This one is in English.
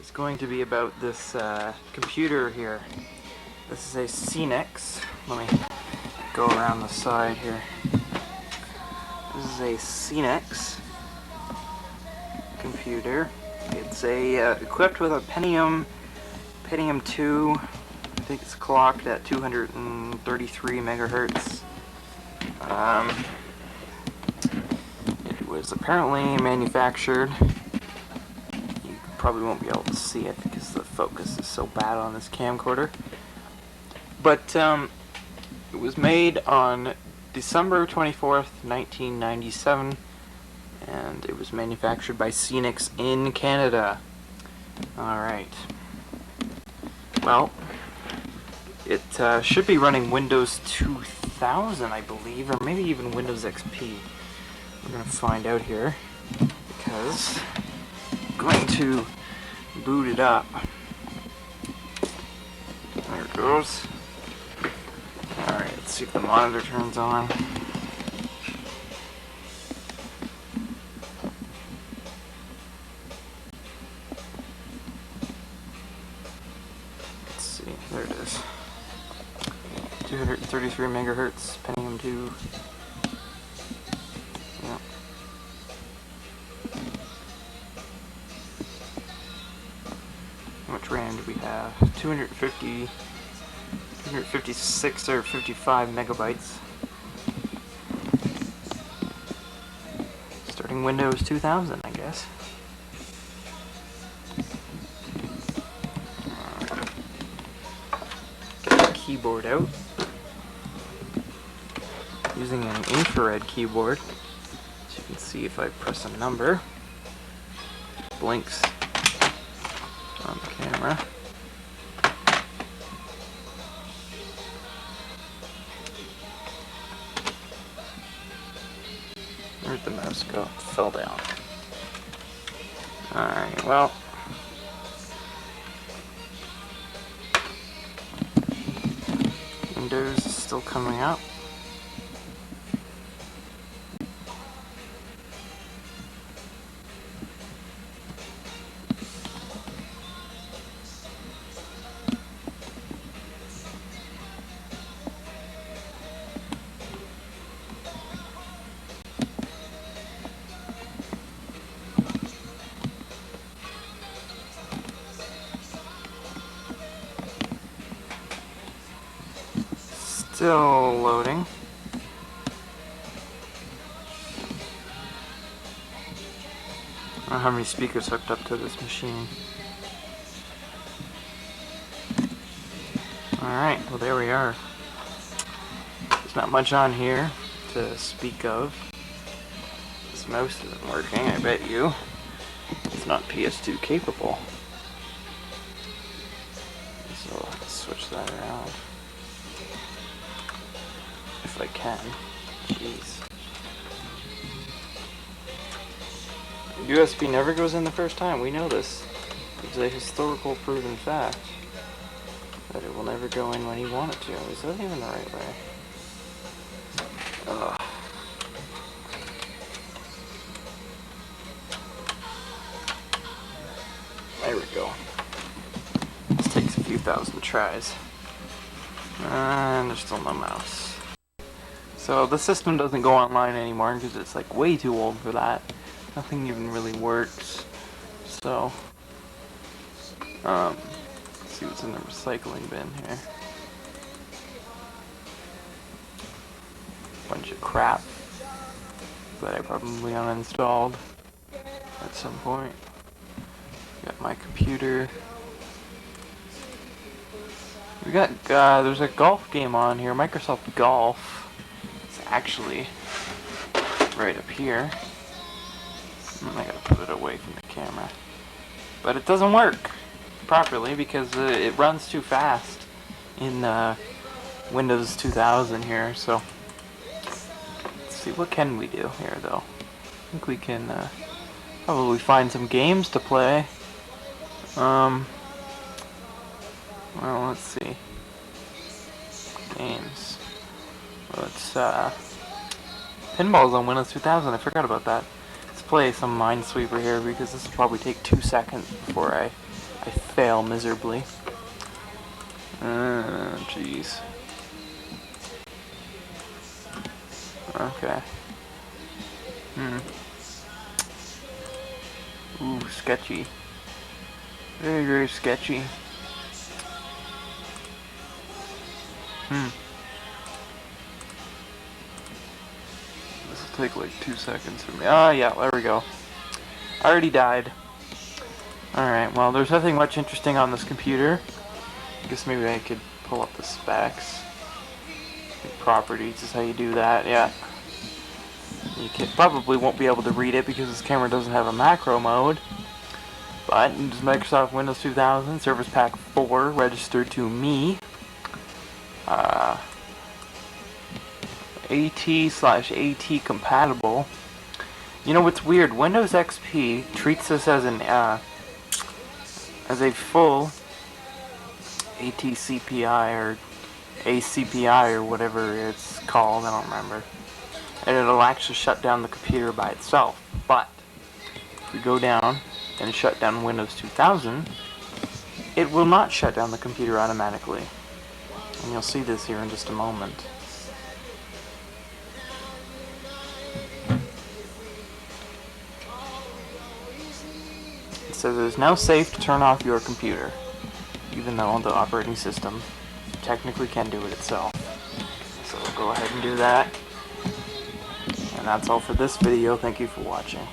is going to be about this computer here. This is a Seanix. Let me go around the side here. This is a Seanix computer. It's equipped with a Pentium II. I think it's clocked at 233 megahertz. It was apparently manufactured. You probably won't be able to see it because the focus is so bad on this camcorder. But it was made on December 24th, 1997, and it was manufactured by Seanix in Canada. Alright. Well, it should be running Windows 2000, I believe, or maybe even Windows XP. We're going to find out here, because I'm going to boot it up. There it goes. Alright, let's see if the monitor turns on. Let's see, there it is. 233 megahertz, Pentium II. Yeah. How much RAM do we have? 256 or 55 megabytes. Starting Windows 2000, I guess. Get the keyboard out. Using an infrared keyboard. So you can see if I press a number, it blinks on the camera. Where'd the mouse go? It fell down. Alright, well. Windows is still coming up. Still loading. I don't know how many speakers hooked up to this machine. Alright, well there we are. There's not much on here to speak of. This mouse isn't working, I bet you. It's not PS2 capable. So let's switch that around. If I can. Jeez. USB never goes in the first time. We know this. It's a historical proven fact that it will never go in when you want it to. Is that even the right way? Ugh. There we go. This takes a few thousand tries. And there's still no mouse. So the system doesn't go online anymore because it's like way too old for that. Nothing even really works. So, let's see what's in the recycling bin here. Bunch of crap that I probably uninstalled at some point. Got my computer. We got, there's a golf game on here, Microsoft Golf. Actually right up here. I gotta put it away from the camera, but it doesn't work properly because it runs too fast in Windows 2000 here. So let's see, what can we do here though? I think we can probably find some games to play. Well, let's see. Games. Let's pinball's on Windows 2000. I forgot about that. Let's play some Minesweeper here because this will probably take 2 seconds before I I fail miserably. Jeez. Okay. Ooh, sketchy. Very, very sketchy. This will take like 2 seconds for me. Ah, yeah, there we go. I already died. Alright, well, there's nothing much interesting on this computer. I guess maybe I could pull up the specs. Properties is how you do that, yeah. You probably won't be able to read it because this camera doesn't have a macro mode. But it's Microsoft Windows 2000, Service Pack 4, registered to me. AT/AT compatible. You know what's weird? Windows XP treats this as an as a full AT/CPI or ACPI or whatever it's called. I don't remember. And it'll actually shut down the computer by itself. But if we go down and shut down Windows 2000, it will not shut down the computer automatically. And you'll see this here in just a moment. It says it is now safe to turn off your computer, even though the operating system technically can do it itself. So we'll go ahead and do that. And that's all for this video. Thank you for watching.